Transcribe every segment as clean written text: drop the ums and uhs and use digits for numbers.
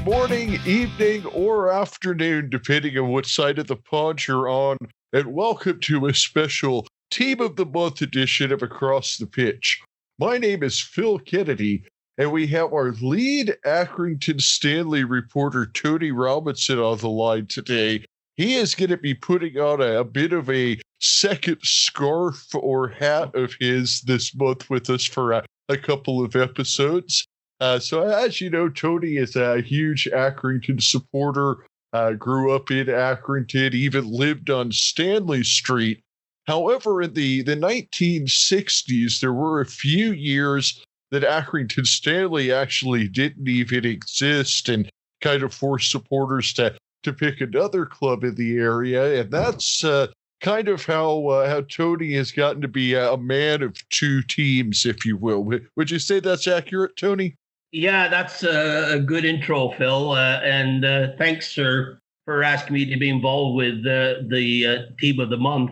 morning, evening, or afternoon, depending on what side of the pond you're on, and welcome to a special Team of the Month edition of Across the Pitch. My name is Phil Kennedy, and we have our lead Accrington Stanley reporter, Tony Robinson, on the line today. He is going to be putting on a bit of a second scarf or hat of his this month with us for a couple of episodes. So as you know, Tony is a huge Accrington supporter, grew up in Accrington, even lived on Stanley Street. However, in the 1960s, there were a few years that Accrington Stanley actually didn't even exist and kind of forced supporters to pick another club in the area. And that's kind of how Tony has gotten to be a man of two teams, if you will. Would you say that's accurate, Tony? Yeah, that's a good intro, Phil. And thanks, sir, for asking me to be involved with the Team of the Month.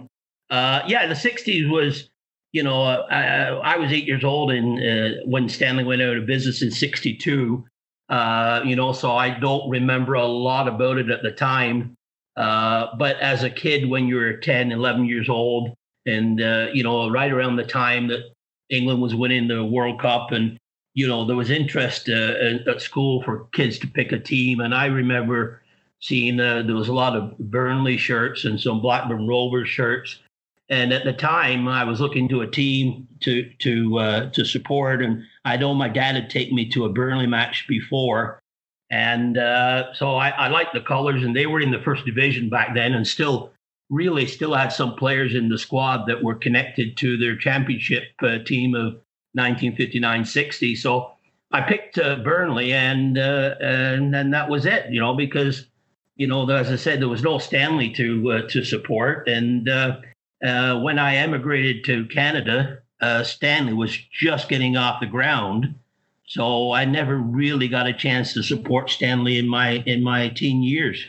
Yeah, the 60s was, I was 8 years old when Stanley went out of business in 62. So I don't remember a lot about it at the time. But as a kid, when you were 10, 11 years old, and, right around the time that England was winning the World Cup, and there was interest at school for kids to pick a team. And I remember seeing there was a lot of Burnley shirts and some Blackburn Rovers shirts. And at the time, I was looking to a team to support. And I know my dad had taken me to a Burnley match before. And so I liked the colors. And they were in the first division back then and still had some players in the squad that were connected to their championship team of 1959-60. So I picked Burnley, and then that was it, because, as I said, there was no Stanley to support. And when I emigrated to Canada, Stanley was just getting off the ground. So I never really got a chance to support Stanley in my teen years.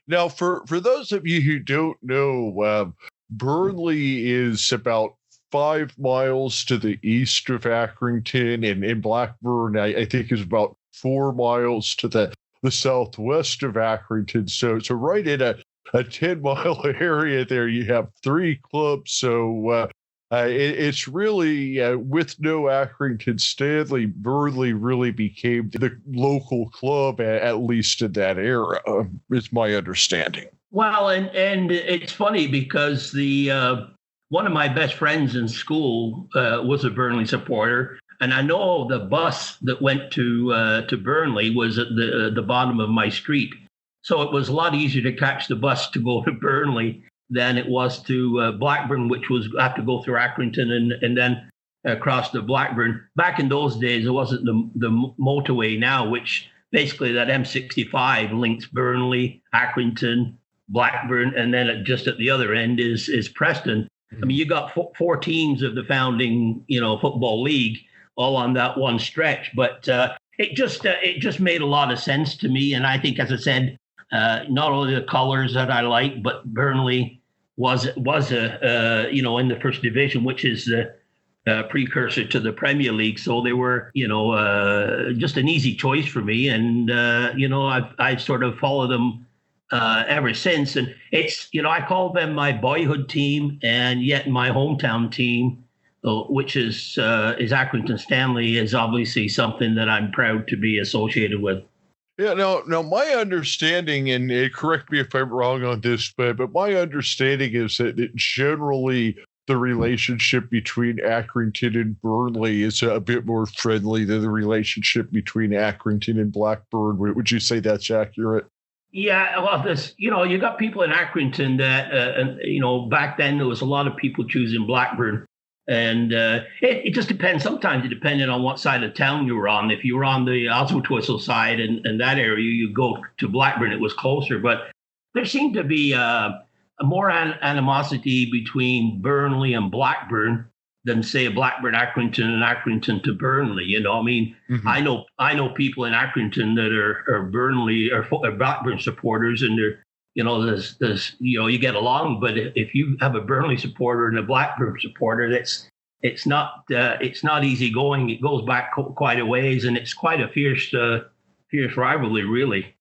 Now, for those of you who don't know, Burnley is about 5 miles to the east of Accrington, and in Blackburn, I think is about 4 miles to the southwest of Accrington. So right in a 10-mile area there, you have 3 clubs. So it's really, with no Accrington Stanley, Burnley really became the local club, at least in that era, is my understanding. Well, and it's funny because one of my best friends in school was a Burnley supporter, and I know the bus that went to Burnley was at the bottom of my street. So it was a lot easier to catch the bus to go to Burnley than it was to Blackburn, which was have to go through Accrington and then across to Blackburn. Back in those days, it wasn't the motorway now, which basically that M65 links Burnley, Accrington, Blackburn, and then just at the other end is Preston. I mean, you got four teams of the founding, football league all on that one stretch. But it just made a lot of sense to me. And I think, as I said, not only the colors that I like, but Burnley was in the first division, which is the precursor to the Premier League. So they were, just an easy choice for me. And I've sort of followed them ever since. And it's, I call them my boyhood team, and yet my hometown team, which is Accrington Stanley, is obviously something that I'm proud to be associated with. Yeah, now my understanding, and correct me if I'm wrong on this, but my understanding is that generally the relationship between Accrington and Burnley is a bit more friendly than the relationship between Accrington and Blackburn. Would you say that's accurate? Yeah, well, you got people in Accrington that, back then there was a lot of people choosing Blackburn. And it just depends. Sometimes it depended on what side of town you were on. If you were on the Oswestwhistle side and that area, you go to Blackburn, it was closer. But there seemed to be a more animosity between Burnley and Blackburn than, say, a Blackburn Accrington and Accrington to Burnley. Mm-hmm. I know people in Accrington that are Burnley or Blackburn supporters, and they're, you get along. But if you have a Burnley supporter and a Blackburn supporter, it's not easy going. It goes back quite a ways, and it's quite a fierce fierce rivalry, really.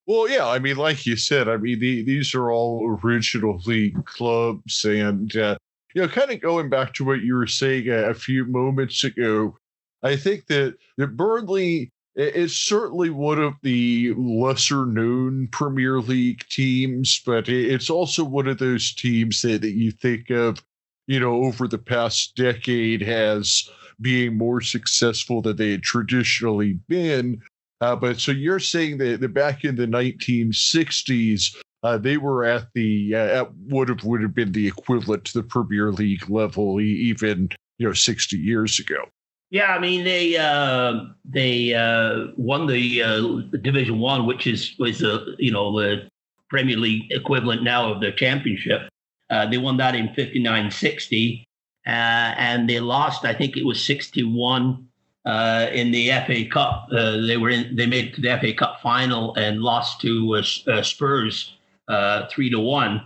Well, yeah, I mean, like you said, I mean, these are all original league clubs, and kind of going back to what you were saying a few moments ago, I think that Burnley is certainly one of the lesser known Premier League teams, but it's also one of those teams that you think of, over the past decade as being more successful than they had traditionally been. But so you're saying that back in the 1960s, they were at at what would have been the equivalent to the Premier League level, even 60 years ago. Yeah, I mean they won the Division One, which was the Premier League equivalent now of the Championship. They won that in 59-60, and they lost. I think it was 61. In the FA Cup, they made it to the FA Cup final and lost to Spurs 3-1.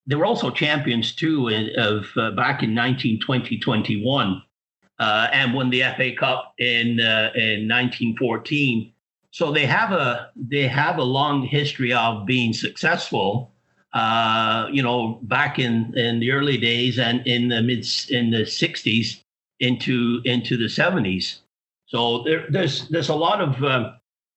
They were also champions too back in 1920-21 and won the FA Cup in 1914. So they have a long history of being successful. Back in the early days and in the 60s into the 70s. So there's a lot of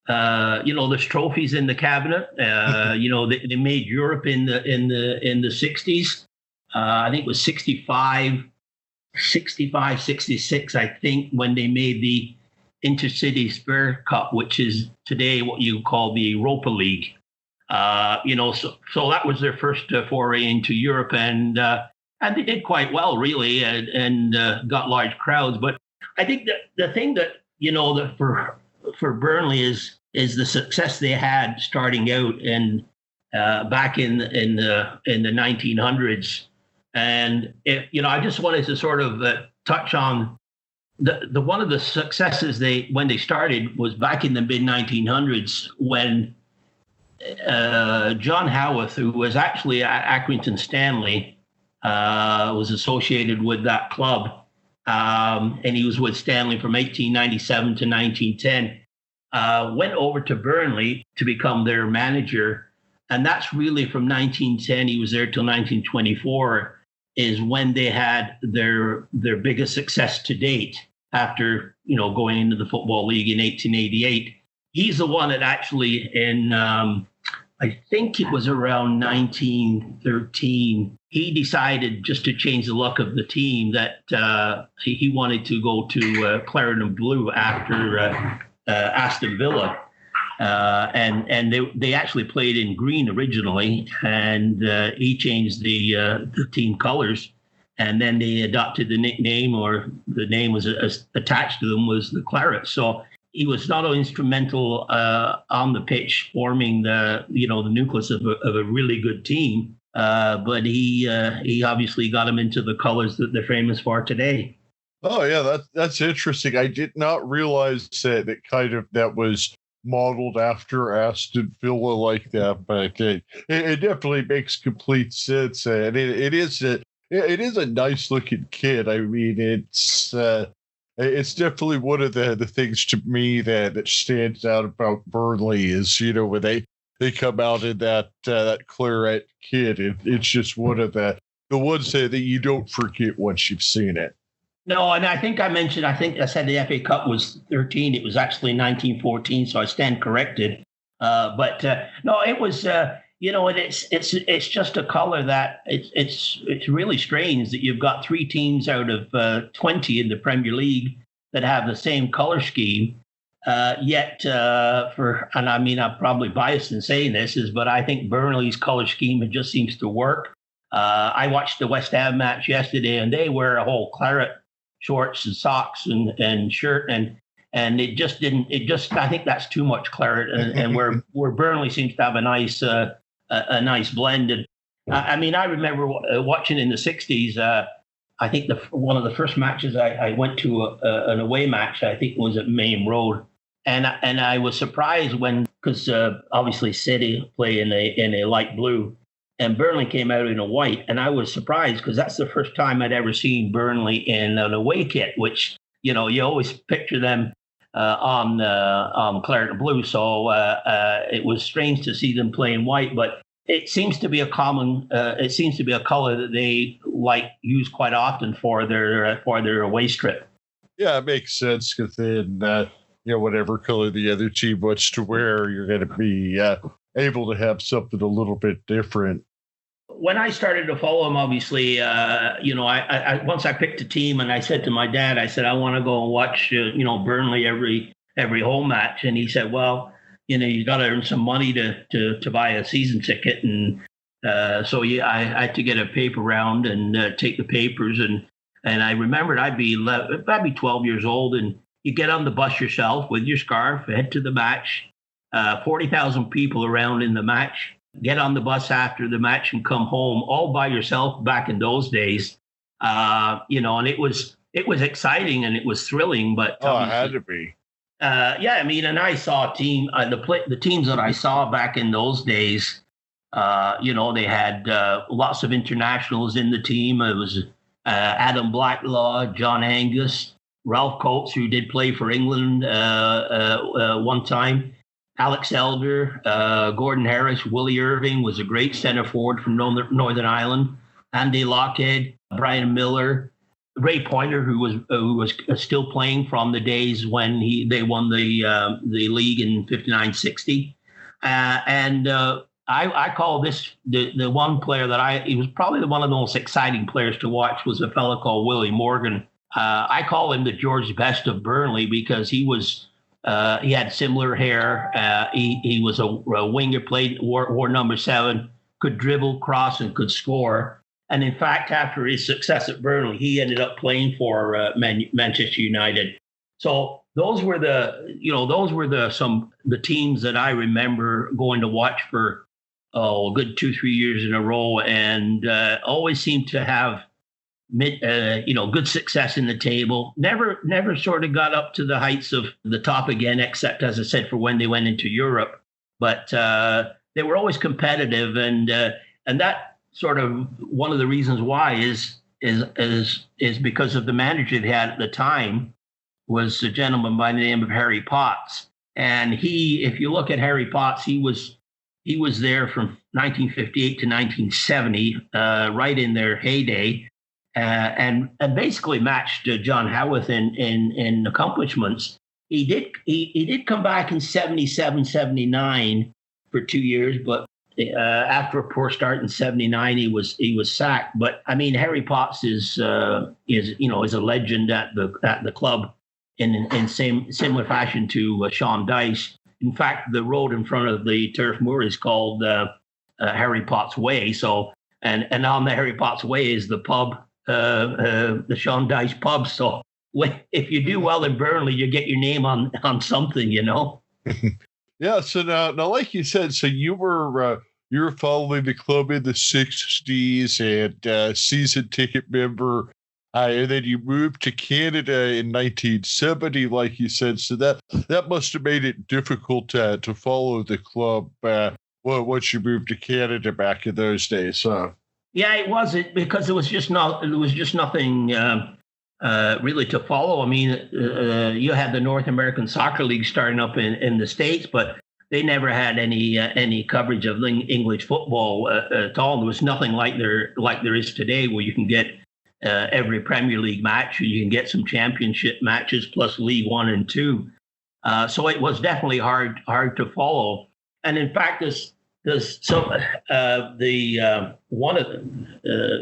there's trophies in the cabinet. They made Europe in the 60s. I think it was 65, 66. I think when they made the Intercity Spur Cup, which is today what you call the Europa League. So that was their first foray into Europe, and they did quite well, really, and got large crowds. But I think that the thing that that for Burnley is the success they had starting out and back in the 1900s, and I just wanted to sort of touch on the one of the successes when they started was back in the mid 1900s when. John Howarth, who was actually at Accrington Stanley, was associated with that club, and he was with Stanley from 1897 to 1910. Went over to Burnley to become their manager, and that's really from 1910. He was there till 1924, is when they had their biggest success to date. After going into the Football League in 1888. He's the one that actually I think it was around 1913, he decided just to change the look of the team that he wanted to go to Claret and Blue after Aston Villa. And they actually played in green originally, and he changed the team colors. And then they adopted the nickname, or the name was attached to them, was the Claret. So he was not only instrumental on the pitch, forming the nucleus of a really good team, but he obviously got them into the colors that they're famous for today. Oh yeah, that's interesting. I did not realize that was modeled after Aston Villa like that, but it definitely makes complete sense, and it is a nice looking kid. I mean, it's definitely one of the things to me that stands out about Burnley is, when they come out in that Claret kid, it's just one of the ones that you don't forget once you've seen it. No, and I think I said the FA Cup was 13. It was actually 1914, so I stand corrected. But no, it was, it's just a color that it's really strange that you've got three teams out of 20 in the Premier League that have the same color scheme. Yet, and I mean, I'm probably biased in saying this, but I think Burnley's color scheme, it just seems to work. I watched the West Ham match yesterday, and they wear a whole Claret shorts and socks and shirt, and I think that's too much Claret, and where Burnley seems to have a nice blend. And I mean, I remember watching in the 60s. I think one of the first matches I went to an away match, I think it was at Maine Road, and I was surprised because obviously City play in a light blue, and Burnley came out in a white, and I was surprised because that's the first time I'd ever seen Burnley in an away kit, which you always picture them on Claret and Blue. So it was strange to see them playing white, but it seems to be a common. It seems to be a color that they use quite often for their away strip. Yeah, it makes sense because then whatever color the other team wants to wear, you're going to be able to have something a little bit different. When I started to follow him, obviously, I once I picked a team and I said to my dad, I said, I want to go and watch, Burnley every home match. And he said, well, you got to earn some money to buy a season ticket. And so I had to get a paper round and take the papers. And I remembered I'd be 12 years old, and you get on the bus yourself with your scarf, head to the match, 40,000 people around in the match. Get on the bus after the match and come home all by yourself back in those days. And it was exciting and it was thrilling, but it had to be. And I saw a team, the teams that I saw back in those days, they had lots of internationals in the team. It was Adam Blacklaw, John Angus, Ralph Coates, who did play for England one time. Alex Elder, Gordon Harris, Willie Irving was a great center forward from Northern Ireland. Andy Lockhead, Brian Miller, Ray Pointer, who was still playing from the days when they won the league in 59-60. I call this the one player that he was probably one of the most exciting players to watch was a fellow called Willie Morgan. I call him the George Best of Burnley because he had similar hair. He was a winger, wore number 7, could dribble, cross, and could score. And in fact, after his success at Burnley, he ended up playing for Manchester United. So those were the teams that I remember going to watch for a good 2-3 years in a row, and always seemed to have good success in the table. Never sort of got up to the heights of the top again, except, as I said, for when they went into Europe. But they were always competitive, and that sort of one of the reasons why is because of the manager they had at the time was a gentleman by the name of Harry Potts. And if you look at Harry Potts, he was there from 1958 to 1970, right in their heyday. And basically matched John Howarth in accomplishments. He did come back in 77, 79 for 2 years, but after a poor start in 79, he was sacked. But I mean, Harry Potts is a legend at the club in similar fashion to Sean Dyche. In fact, the road in front of the Turf Moor is called Harry Potts Way. So and on the Harry Potts Way is the pub. The Sean Dyche pub. So if you do well in Burnley, you get your name on something, Yeah. So now, like you said, so you were following the club in the 60s and season ticket member, and then you moved to Canada in 1970, like you said. So that must have made it difficult to follow the club. Once you moved to Canada back in those days, huh? Yeah, it wasn't because there was just nothing really to follow. I mean, you had the North American Soccer League starting up in the States, but they never had any coverage of English football at all. There was nothing like there is today, where you can get every Premier League match, you can get some championship matches plus League 1 and 2. So it was definitely hard to follow. And in fact, one of the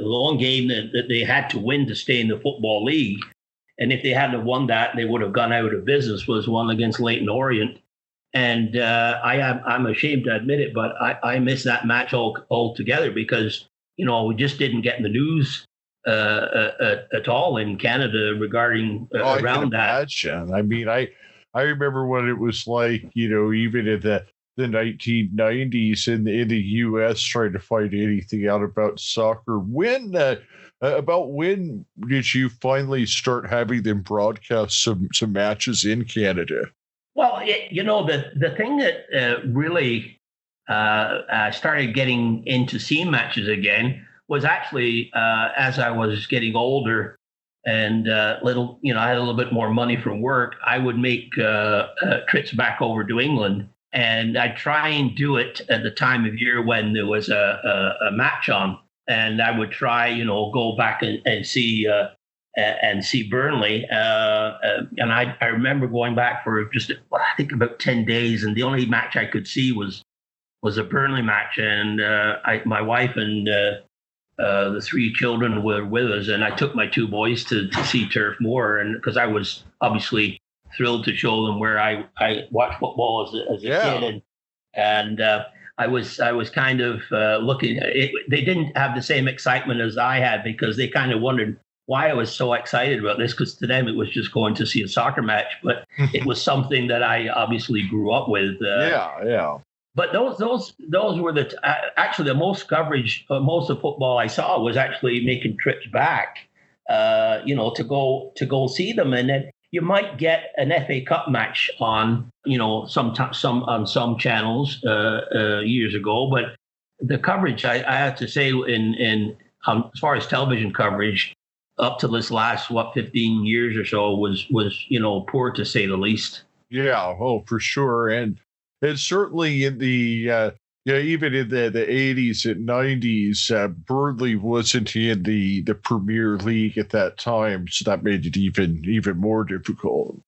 long game that they had to win to stay in the Football League, and if they hadn't won that, they would have gone out of business, was one against Leyton Orient. And I'm ashamed to admit it, but I miss that match altogether because we just didn't get in the news at all in Canada regarding around that. I mean, I remember what it was like, even in the 1990s in the U.S. trying to find anything out about soccer. When did you finally start having them broadcast some matches in Canada? Well, the thing that really started getting into seeing matches again was actually as I was getting older. and I had a little bit more money from work, I would make trips back over to England, and I'd try and do it at the time of year when there was a match on, and I would try, go back and see Burnley. And I remember going back for I think about 10 days, and the only match I could see was a Burnley match, and my wife and the three children were with us, and I took my two boys to see Turf Moor, and because I was obviously thrilled to show them where I watched football as a kid, and I was kind of looking. They didn't have the same excitement as I had, because they kind of wondered why I was so excited about this, because to them it was just going to see a soccer match, but it was something that I obviously grew up with. But those were actually the most coverage, most of football I saw was actually making trips back, to go see them, and then you might get an FA Cup match on, on some channels years ago, but the coverage I have to say in as far as television coverage up to this last 15 years or so was poor, to say the least. Yeah, for sure, and certainly in the even in the 80s and 90s, Burnley wasn't in the Premier League at that time, so that made it even more difficult.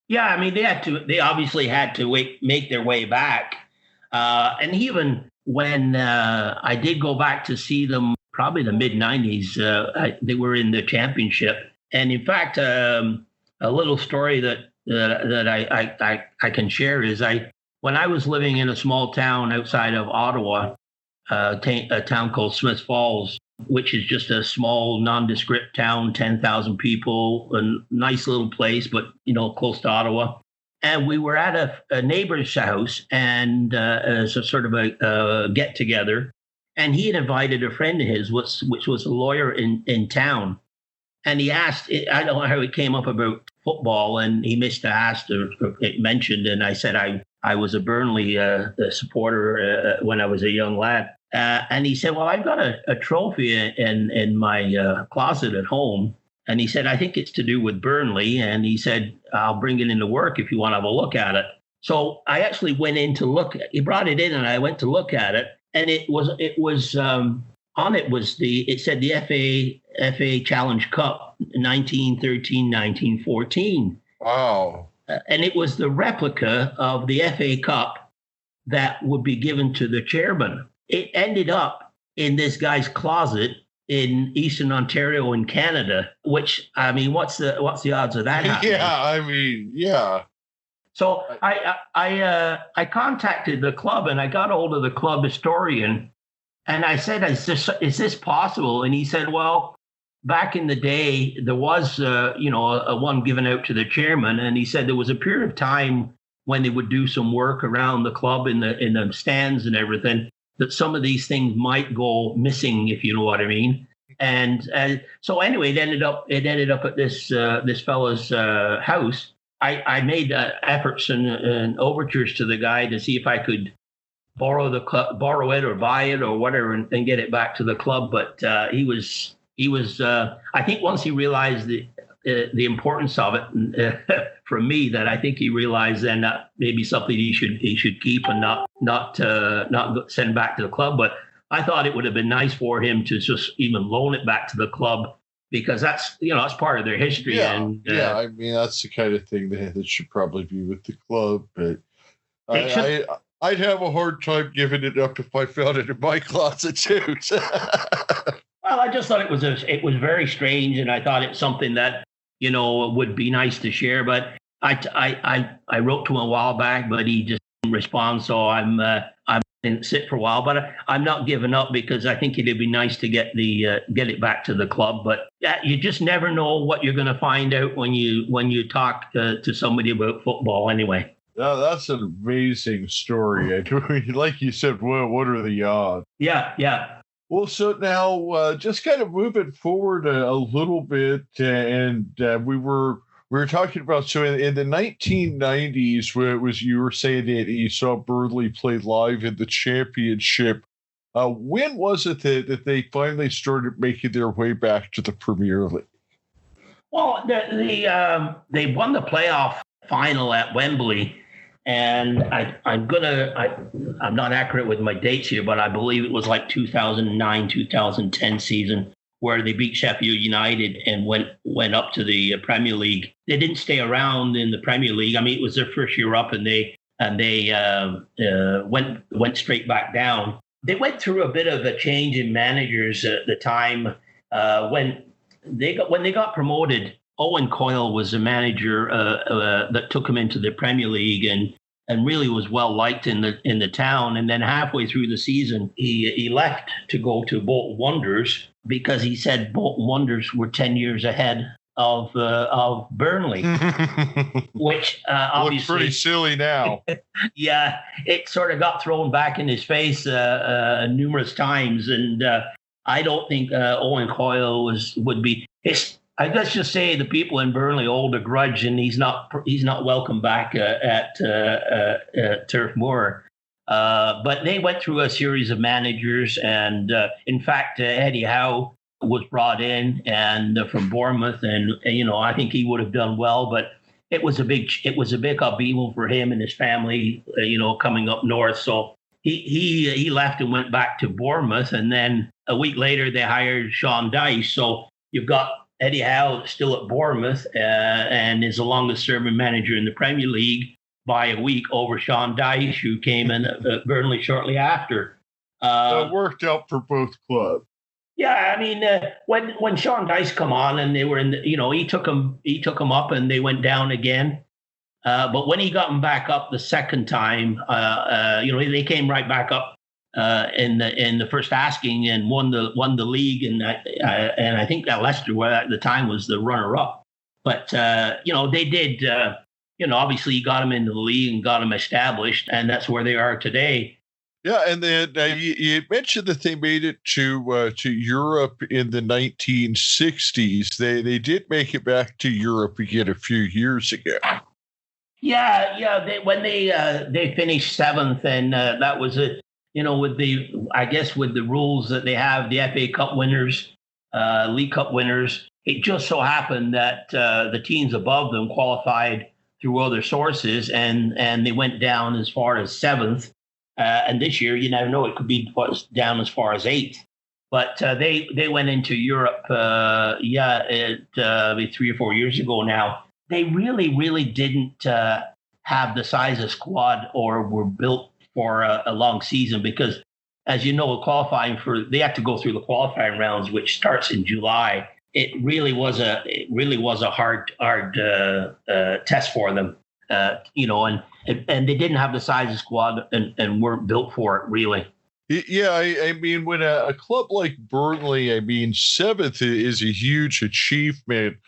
Yeah, I mean they obviously had to make their way back, and even when I did go back to see them, probably the mid 90s, they were in the Championship, and in fact, a little story that I can share is when I was living in a small town outside of Ottawa, a town called Smith Falls, which is just a small nondescript town, 10,000 people, a nice little place, but close to Ottawa. And we were at a neighbor's house, and as a sort of a get together, and he had invited a friend of his, which was a lawyer in town. And he asked, I don't know how it came up about football, and he must have asked or it mentioned, and I said I was a Burnley supporter when I was a young lad. And he said, well, I've got a trophy in my closet at home. And he said, I think it's to do with Burnley. And he said, I'll bring it into work if you want to have a look at it. So I actually went in to look. He brought it in, and I went to look at it. And it was on it was it said the FA Challenge Cup 1913, 1914. Wow. And it was the replica of the FA Cup that would be given to the chairman. It ended up in this guy's closet in Eastern Ontario in Canada, which, I mean, what's the odds of that happening? Yeah, I mean, yeah. So I contacted the club, and I got a hold of the club historian, and I said, is this possible? And he said, well, back in the day, there was, a one given out to the chairman. And he said there was a period of time when they would do some work around the club in the stands and everything, that some of these things might go missing, if you know what I mean. And so anyway, it ended up at this fellow's house. I made efforts and overtures to the guy to see if I could borrow it or buy it or whatever and get it back to the club. But he was I think once he realized the importance of it from me, that I think he realized then that maybe something he should keep and not send back to the club. But I thought it would have been nice for him to just even loan it back to the club, because that's part of their history. Yeah, and I mean, that's the kind of thing that should probably be with the club. But I'd have a hard time giving it up if I found it in my closet too. Well, I just thought it was very strange, and I thought it's something that would be nice to share. But I wrote to him a while back, but he just didn't respond. So I'm didn't sit for a while, but I'm not giving up, because I think it'd be nice to get it back to the club. But you just never know what you're going to find out when you talk to somebody about football. Anyway. Yeah, that's an amazing story. Like you said, what are the odds? Yeah. Well, so now just kind of moving forward a little bit, and we were talking about, so in the 1990s, where it was, you were saying that you saw Burnley play live in the Championship. When was it that they finally started making their way back to the Premier League? Well, they won the playoff final at Wembley, and I'm not accurate with my dates here, but I believe it was like 2009, 2010 season where they beat Sheffield United and went up to the Premier League. They didn't stay around in the Premier League. I mean, it was their first year up, and they went straight back down. They went through a bit of a change in managers at the time when they got promoted. Owen Coyle was the manager that took them into the Premier League and really was well liked in the town. And then halfway through the season, he left to go to Bolton Wanderers because he said Bolton Wanderers were 10 years ahead of Burnley, which obviously looks pretty silly now. Yeah, it sort of got thrown back in his face numerous times, and I don't think Owen Coyle would be. Let's just say the people in Burnley hold a grudge, and he's not welcome back at Turf Moor. But they went through a series of managers, and in fact, Eddie Howe was brought in and from Bournemouth, and I think he would have done well, but it was a big upheaval for him and his family, coming up north. So he left and went back to Bournemouth, and then a week later they hired Sean Dyche. So you've got Eddie Howe still at Bournemouth and is the longest serving manager in the Premier League by a week over Sean Dyche, who came in at Burnley shortly after. So it worked out for both clubs. Yeah, I mean, when Sean Dyche come on and they were in, he took them up and they went down again. But when he got them back up the second time, they came right back up in the first asking and won the league, and I think that Leicester at the time was the runner up. But they did. Obviously, he got them into the league and got them established, and that's where they are today. Yeah, and then you mentioned that they made it to Europe in the 1960s. They did make it back to Europe again a few years ago. Yeah. They finished seventh, and that was it. With the rules that they have, the FA Cup winners, League Cup winners. It just so happened that the teams above them qualified through other sources, and they went down as far as seventh. And this year, you never know, it could be down as far as eighth. But they went into Europe, 3 or 4 years ago now. They really, really didn't have the size of squad or were built for a long season because, as you know, they have to go through the qualifying rounds, which starts in July. It really was a hard test for them. And they didn't have the size of squad and weren't built for it, really. Yeah, I mean, when a club like Burnley, seventh is a huge achievement.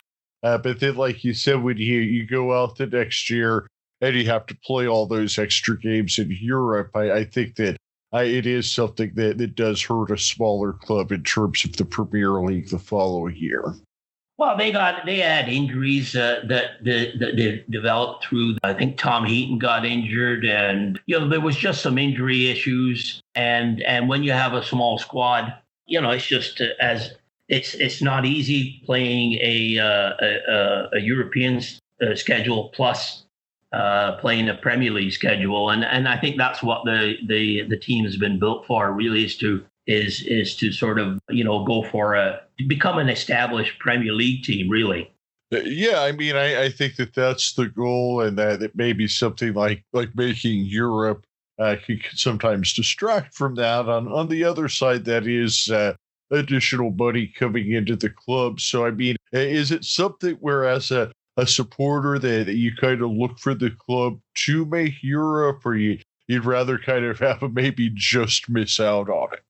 But then, like you said, when you go out the next year and you have to play all those extra games in Europe, I think that it is something that does hurt a smaller club in terms of the Premier League the following year. Well, they had injuries that they developed through. I think Tom Heaton got injured, and there was just some injury issues. And when you have a small squad, it's just it's not easy playing a European schedule plus playing a Premier League schedule. And I think that's what the team has been built for. Really, is to sort of go for become an established Premier League team, really. Yeah, I think that's the goal, and that it may be something like making Europe can sometimes distract from that. On the other side, that is additional money coming into the club. So, is it something where as a supporter that you kind of look for the club to make Europe, or you'd rather kind of have a maybe just miss out on it?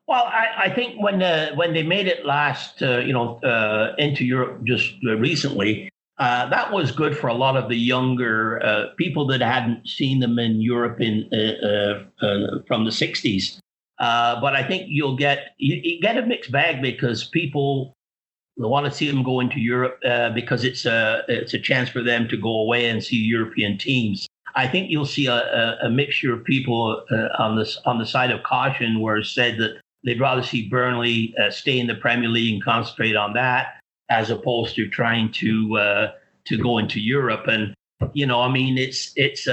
Well, I think when they made it last, into Europe just recently, that was good for a lot of the younger people that hadn't seen them in Europe from the 60s. But I think you get a mixed bag because people want to see them go into Europe because it's a chance for them to go away and see European teams. I think you'll see a mixture of people on the side of caution, where it's said that they'd rather see Burnley stay in the Premier League and concentrate on that. as opposed to trying to go into Europe. And I mean, it's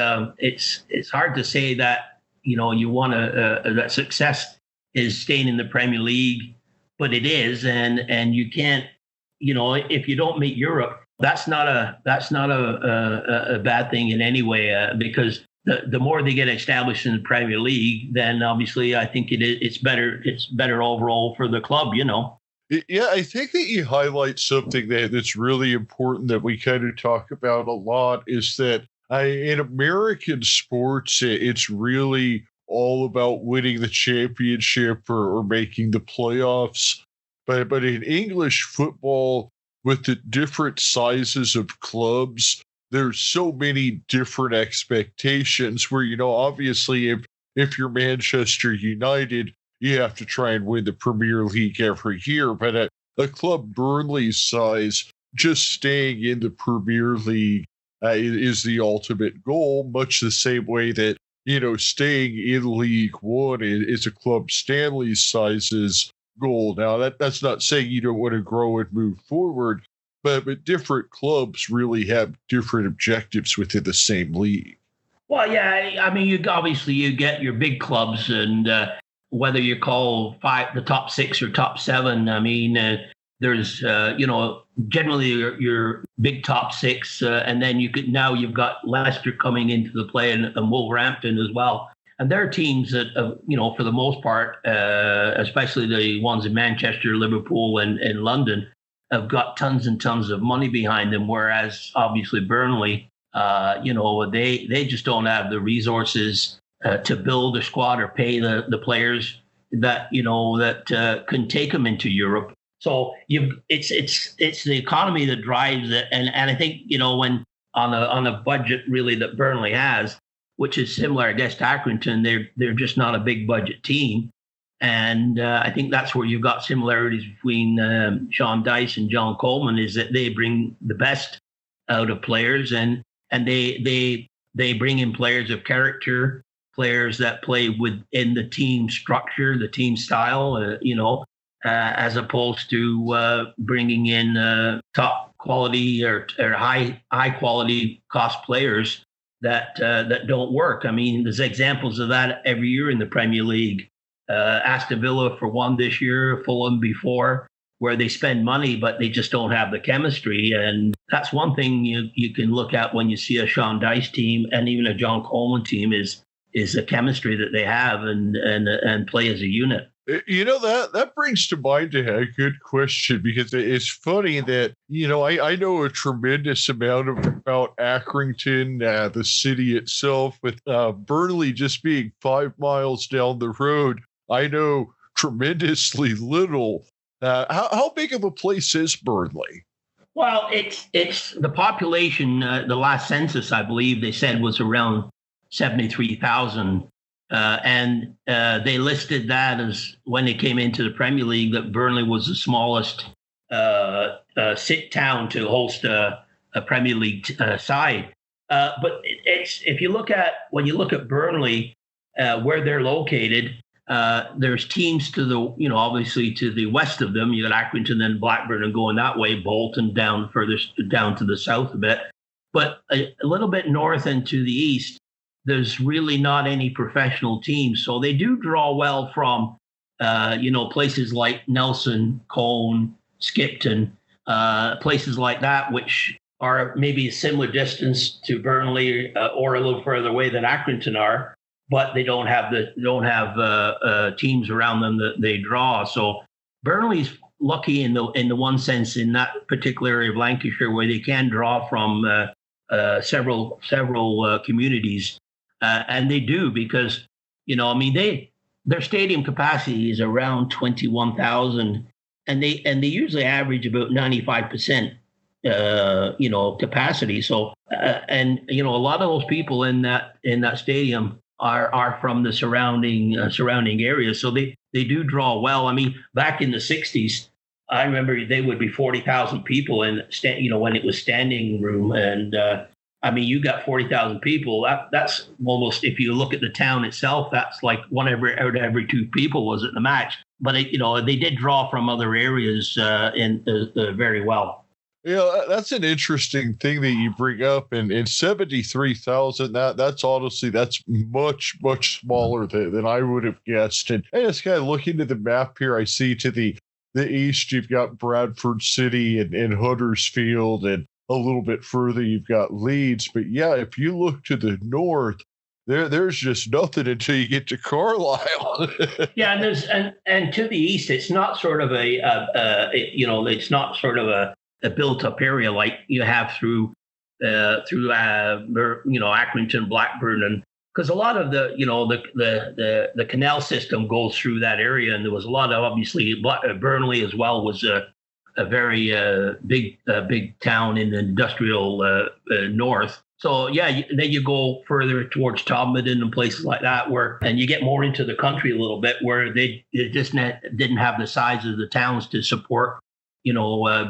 hard to say that you want that success is staying in the Premier League, but it is, and you can't, if you don't make Europe, that's not a bad thing in any way, because the more they get established in the Premier League, then obviously I think it's better overall for the club, Yeah, I think that you highlight something that's really important that we kind of talk about a lot is that in American sports, it's really all about winning the championship or making the playoffs. But in English football, with the different sizes of clubs, there's so many different expectations where, obviously if you're Manchester United, you have to try and win the Premier League every year. But at a club Burnley's size, just staying in the Premier League is the ultimate goal, much the same way that, staying in League One is a club Stanley's size's goal. Now, that's not saying you don't want to grow and move forward, but different clubs really have different objectives within the same league. Well, yeah, I mean, you get your big clubs, and whether you call the top six or top seven, I mean, there's generally your big top six, and then you've got Leicester coming into the play, and Wolverhampton as well. And they're teams that, for the most part, especially the ones in Manchester, Liverpool, and London, have got tons and tons of money behind them. Whereas obviously Burnley, they just don't have the resources to build a squad or pay the players that can take them into Europe. So it's the economy that drives it, and I think when on a budget really that Burnley has, which is similar, I guess, to Accrington, they're just not a big budget team. And I think that's where you've got similarities between Sean Dyche and John Coleman, is that they bring the best out of players, and they bring in players of character, players that play within the team structure, the team style, as opposed to bringing in top quality or high quality cost players that don't work. I mean, there's examples of that every year in the Premier League. Aston Villa for one this year, Fulham before, where they spend money, but they just don't have the chemistry. And that's one thing you can look at when you see a Sean Dyche team and even a John Coleman team is the chemistry that they have and play as a unit. That brings to mind a good question, because it's funny that, I know a tremendous amount about Accrington, the city itself, with Burnley just being 5 miles down the road. I know tremendously little. How big of a place is Burnley? Well, it's the population. The last census, I believe, they said was around 73,000. And they listed that as, when they came into the Premier League, that Burnley was the smallest town to host a Premier League side. But when you look at Burnley, where they're located, there's teams to the, obviously to the west of them. You got Accrington and Blackburn, and going that way, Bolton further down to the south a bit. But a little bit north and to the east, there's really not any professional teams. So they do draw well from, places like Nelson, Colne, Skipton, places like that, which are maybe a similar distance to Burnley or a little further away than Accrington are, but they don't have teams around them that they draw. So Burnley's lucky in the one sense in that particular area of Lancashire, where they can draw from several communities. And they do, because, their stadium capacity is around 21,000, and they usually average about 95%, capacity. So, a lot of those people in that stadium are from the surrounding areas. So they do draw well. I mean, back in the 60s, I remember they would be 40,000 people when it was standing room, and I mean, you got 40,000 people. That's almost, if you look at the town itself, that's like one out of every two people was at the match. But they did draw from other areas very well. Yeah, that's an interesting thing that you bring up. And in 73,000, that's honestly, that's much, much smaller than I would have guessed. And I just kind of looking at the map here, I see to the east, you've got Bradford City and Huddersfield, and a little bit further, you've got Leeds. But yeah, if you look to the north, there's just nothing until you get to Carlisle. Yeah, and to the east, it's not sort of it's not sort of a built-up area like you have through Accrington, Blackburn, and because a lot of the canal system goes through that area, and there was a lot of, obviously, Burnley as well was a very big town in the industrial north. So yeah, then you go further towards Todmorden and places like that, and you get more into the country a little bit, where they just didn't have the size of the towns to support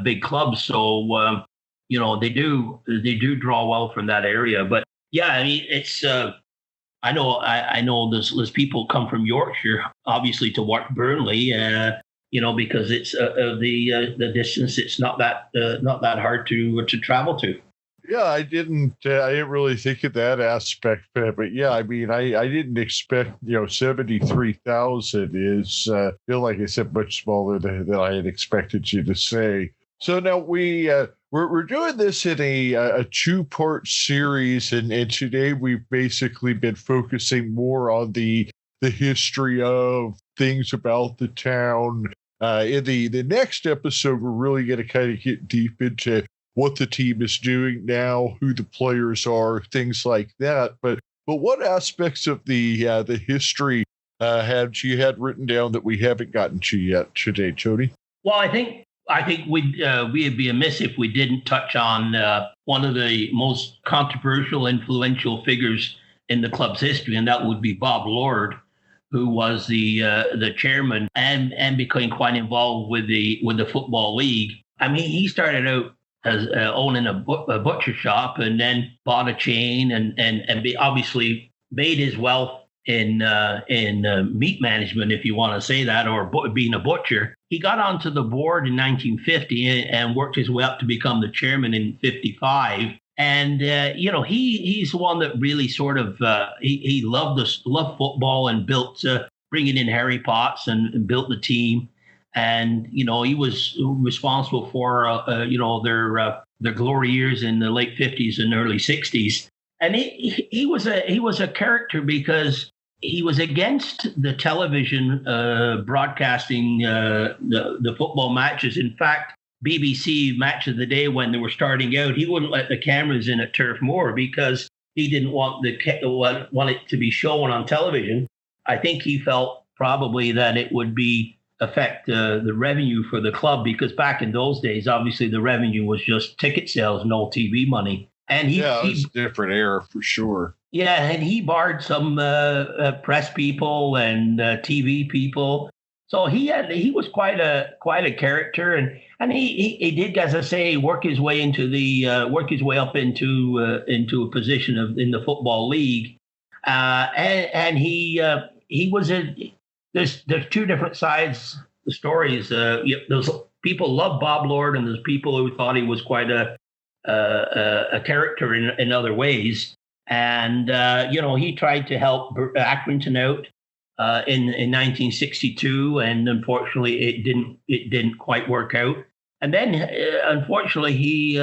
big clubs. So they do draw well from that area. But yeah, I mean, it's I know there's people come from Yorkshire, obviously, to watch Burnley, because it's the distance. It's not that hard to travel to. Yeah, I didn't really think of that aspect, but yeah, I mean, I didn't expect 73,000 is like I said, much smaller than I had expected you to say. So now we're doing this in a two-part series, and today we've basically been focusing more on the history of things about the town. In the next episode, we're really going to kind of get deep into what the team is doing now, who the players are, things like that. But what aspects of the history had written down that we haven't gotten to yet today, Tony? Well, I think we'd be amiss if we didn't touch on one of the most controversial, influential figures in the club's history, and that would be Bob Lord, who was the chairman and became quite involved with the Football League. I mean, he started out as owning a butcher shop, and then bought a chain, and obviously made his wealth in meat management, if you want to say that, or being a butcher. He got onto the board in 1950 and worked his way up to become the chairman in 55. And he's the one that really sort of he loved football, and built bringing in Harry Potts and built the team. And he was responsible for their glory years in the late 50s and early 60s. And he was a character because he was against the television broadcasting the football matches. In fact, BBC Match of the Day, when they were starting out, he wouldn't let the cameras in at Turf Moor because he didn't want it to be shown on television. I think he felt probably that it would affect the revenue for the club, because back in those days, obviously the revenue was just ticket sales, no TV money. And it was a different era for sure. Yeah, and he barred some press people and TV people. So he was quite a character, and he did, as I say, work his way up into a position in the Football League, and he was There's two different sides, the stories. Those people love Bob Lord, and there's people who thought he was quite a character in other ways. And he tried to help Accrington out in 1962, and unfortunately it didn't quite work out. And then unfortunately he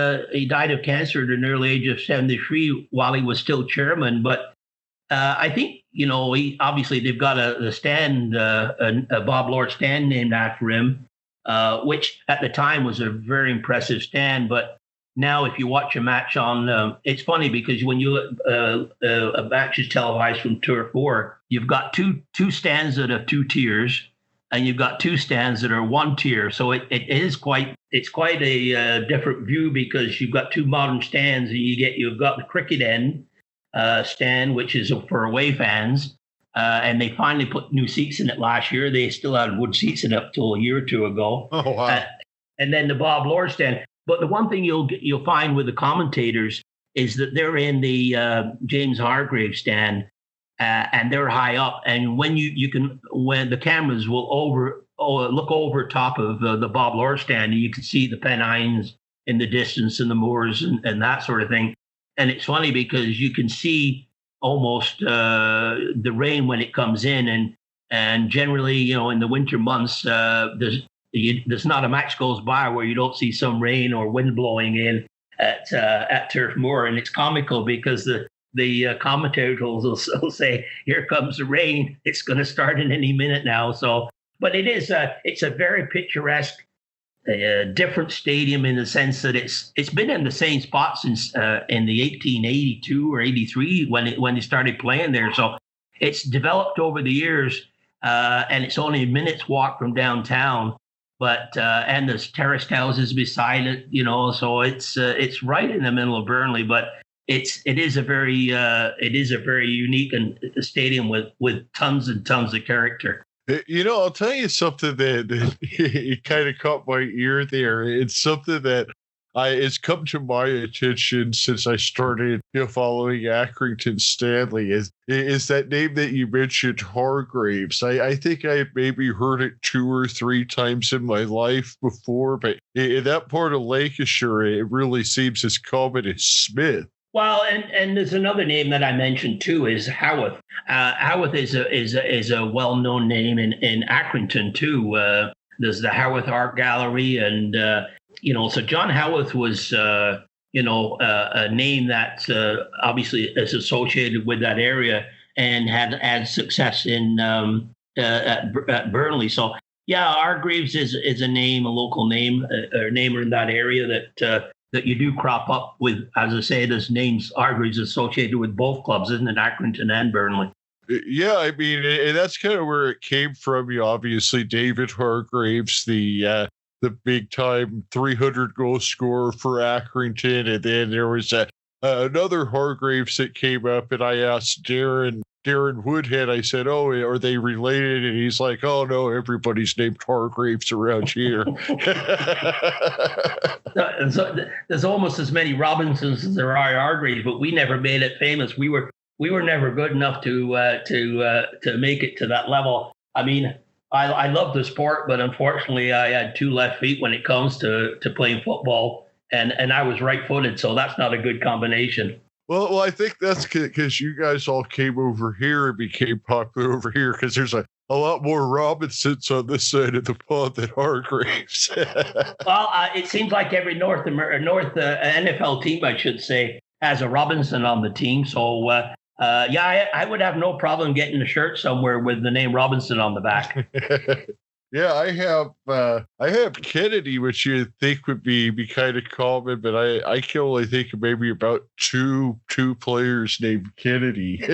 died of cancer at an early age of 73 while he was still chairman. But I think, obviously they've got a stand, a Bob Lord stand named after him, which at the time was a very impressive stand. But now if you watch a match on, it's funny because when you a match is televised from Turf Moor, you've got two stands that are two tiers, and you've got two stands that are one tier. So it's quite a different view, because you've got two modern stands, and you've got the cricket end stand, which is for away fans, and they finally put new seats in it last year. They still had wood seats in it up till a year or two ago. Oh wow! And then the Bob Lord stand. But the one thing you'll find with the commentators is that they're in the James Hargrave stand, and they're high up. And when when the cameras will look over top of the Bob Lord stand, and you can see the Pennines in the distance and the moors and that sort of thing. And it's funny because you can see almost the rain when it comes in, and generally, in the winter months, there's not a match goes by where you don't see some rain or wind blowing in at Turf Moor, and it's comical because the commentators will say, "Here comes the rain. It's going to start in any minute now." So, but it's a very picturesque, different stadium in the sense that it's been in the same spot since in the 1882 or 83 when they started playing there. So it's developed over the years, and it's only a minute's walk from downtown. But and there's terraced houses beside it, so it's right in the middle of Burnley. But it is a very unique stadium with tons and tons of character. I'll tell you something that it kind of caught my ear there. It's something that it's come to my attention since I started following Accrington Stanley is that name that you mentioned, Hargraves. I think I maybe heard it 2 or 3 times in my life before, but in that part of Lancashire, it really seems as common as Smith. Well, and there's another name that I mentioned too is Howarth. Howarth is a well-known name in Accrington too. There's the Howarth Art Gallery, and so John Howarth was a name that obviously is associated with that area and had success in at Burnley. So yeah, Hargreaves is a name, a local name, or namer in that area that you do crop up with. As I say, there's names Hargreaves associated with both clubs, isn't it? Accrington and Burnley. Yeah, I mean, and that's kind of where it came from. Obviously, David Hargreaves, the big time 300 goal scorer for Accrington, and then there was another Hargreaves that came up, and I asked Darren Woodhead. I said, "Oh, are they related?" And he's like, "Oh no, everybody's named Hargreaves around here." So there's almost as many Robinsons as there are Hargreaves, but we never made it famous. We were never good enough to make it to that level. I mean, I love the sport, but unfortunately, I had 2 left feet when it comes to playing football, and I was right-footed, so that's not a good combination. Well, I think that's because you guys all came over here and became popular over here, because there's a lot more Robinsons on this side of the pond than Hargreaves. Well, it seems like every North NFL team, I should say, has a Robinson on the team. So, I would have no problem getting a shirt somewhere with the name Robinson on the back. Yeah, I have Kennedy, which you'd think would be kind of common, but I can only think of maybe about two players named Kennedy.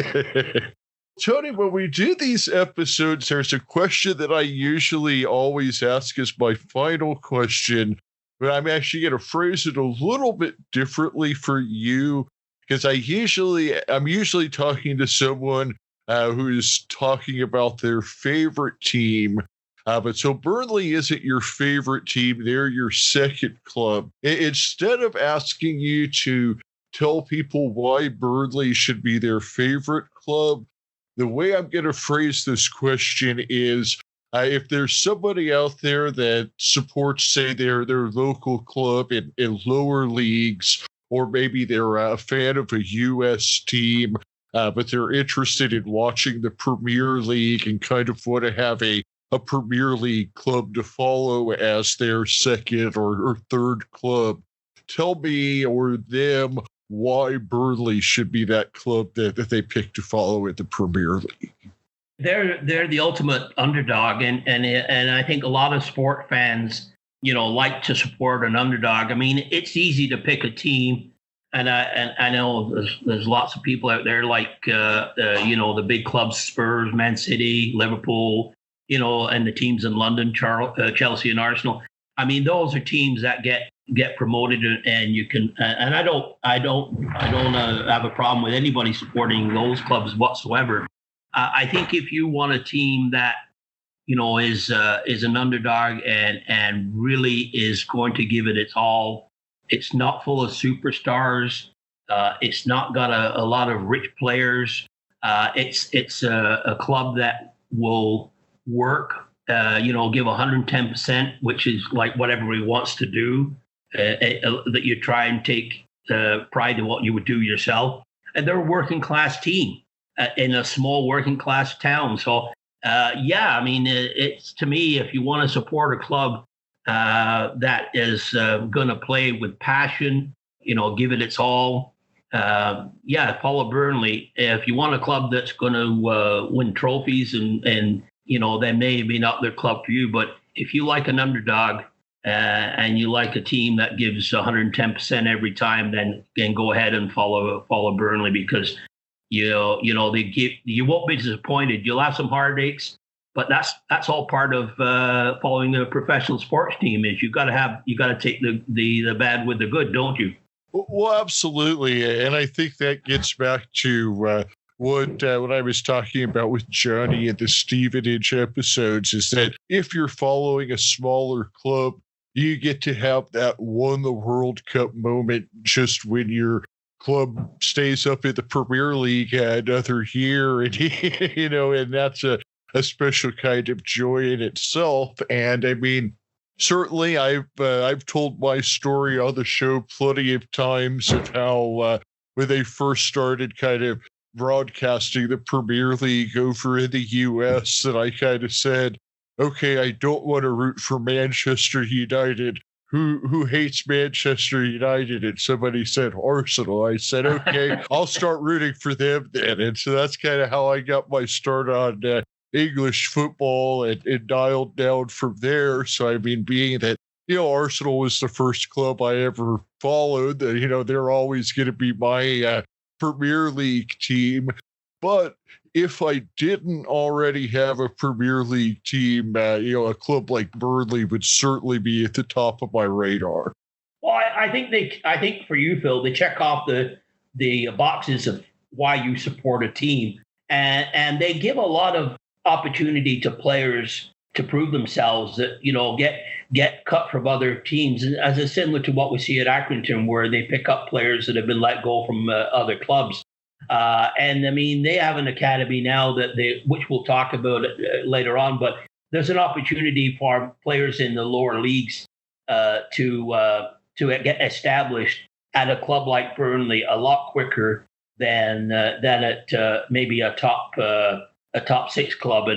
Tony, when we do these episodes, there's a question that I usually always ask as my final question, but I'm actually going to phrase it a little bit differently for you, because I'm usually talking to someone who's talking about their favorite team. But so Burnley isn't your favorite team. They're your second club. Instead of asking you to tell people why Burnley should be their favorite club, the way I'm going to phrase this question is, if there's somebody out there that supports, say, their local club in lower leagues, or maybe they're a fan of a U.S. team, but they're interested in watching the Premier League and kind of want to have a Premier League club to follow as their second or third club, tell me or them why Burnley should be that club that they pick to follow in the Premier League. They're the ultimate underdog, and I think a lot of sport fans, like to support an underdog. I mean, it's easy to pick a team, and I know there's lots of people out there like the big clubs, Spurs, Man City, Liverpool, and the teams in London, Chelsea and Arsenal. I mean, those are teams that get promoted, and you can. And I don't have a problem with anybody supporting those clubs whatsoever. I think if you want a team that is an underdog and really is going to give it its all, it's not full of superstars. It's not got a lot of rich players. It's a club that will work, give 110%, which is like what everybody wants to do. That you try and take pride in what you would do yourself. And they're a working class team in a small working class town. So, it's to me, if you want to support a club that is going to play with passion, give it its all. Follow Burnley. If you want a club that's going to win trophies and then maybe not their club for you, but if you like an underdog and you like a team that gives 110% every time, then go ahead and follow Burnley, because you won't be disappointed. You'll have some heartaches, but that's all part of following a professional sports team. Is you got to take the bad with the good, don't you? Well, absolutely, and I think that gets back to what I was talking about with Johnny in the Stevenage episodes, is that if you're following a smaller club, you get to have that won the World Cup moment just when your club stays up in the Premier League another year, and and that's a special kind of joy in itself. And I mean, certainly, I've told my story on the show plenty of times of how when they first started kind of broadcasting the Premier League over in the U.S., that I kind of said, okay, I don't want to root for Manchester United. Who hates Manchester United? And somebody said Arsenal. I said, okay, I'll start rooting for them then. And so that's kind of how I got my start on English football and dialed down from there. So, I mean, being that, Arsenal was the first club I ever followed, they're always going to be my Premier League team. But if I didn't already have a Premier League team, a club like Burnley would certainly be at the top of my radar. Well, I think for you, Phil, they check off the boxes of why you support a team, and they give a lot of opportunity to players to prove themselves, that get cut from other teams, as is similar to what we see at Accrington, where they pick up players that have been let go from other clubs. And I mean, they have an academy now which we'll talk about later on, but there's an opportunity for players in the lower leagues to get established at a club like Burnley a lot quicker than at maybe a top six club.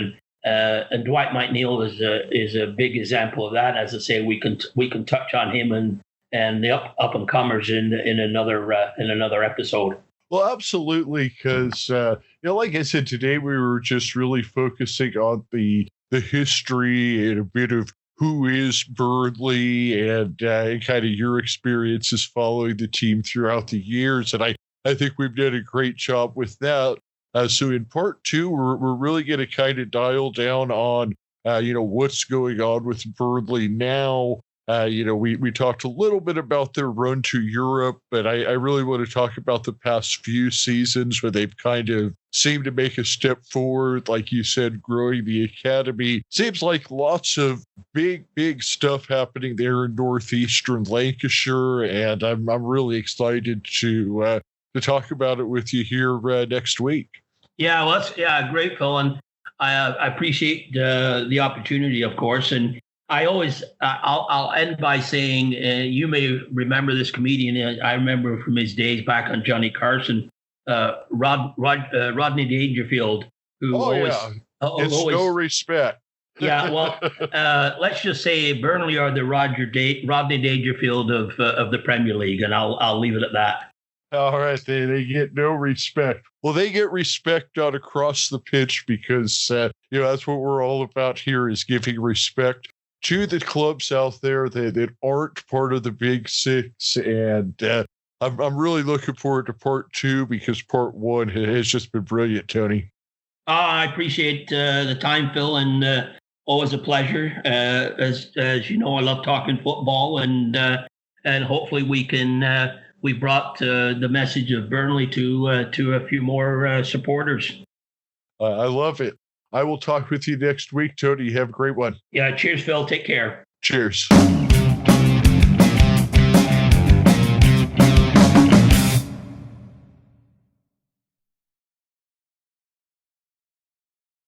And Dwight McNeil is a big example of that. As I say, we can touch on him and the up and comers in another episode. Well, absolutely, because like I said, today we were just really focusing on the history and a bit of who is Burnley and kind of your experiences following the team throughout the years, and I think we've done a great job with that. So in part two, we're really going to kind of dial down on what's going on with Burnley now. We talked a little bit about their run to Europe, but I really want to talk about the past few seasons where they've kind of seemed to make a step forward, like you said, growing the academy. Seems like lots of big stuff happening there in northeastern Lancashire, and I'm really excited to talk about it with you here next week. Yeah, well, great, Phil, and I appreciate the opportunity, of course, and I always, I'll end by saying, you may remember this comedian. I remember from his days back on Johnny Carson, Rodney Dangerfield, who it's no respect. Yeah, well, let's just say Burnley are the Rodney Dangerfield of the Premier League, and I'll leave it at that. All right, they get no respect. Well, they get respect out across the pitch because that's what we're all about here, is giving respect to the clubs out there that aren't part of the Big Six. And I'm really looking forward to part two, because part one has just been brilliant, Tony. I appreciate the time, Phil, and always a pleasure. As you know, I love talking football, and hopefully we brought the message of Burnley to a few more supporters. I love it. I will talk with you next week, Tony. Have a great one. Yeah, cheers, Phil. Take care. Cheers.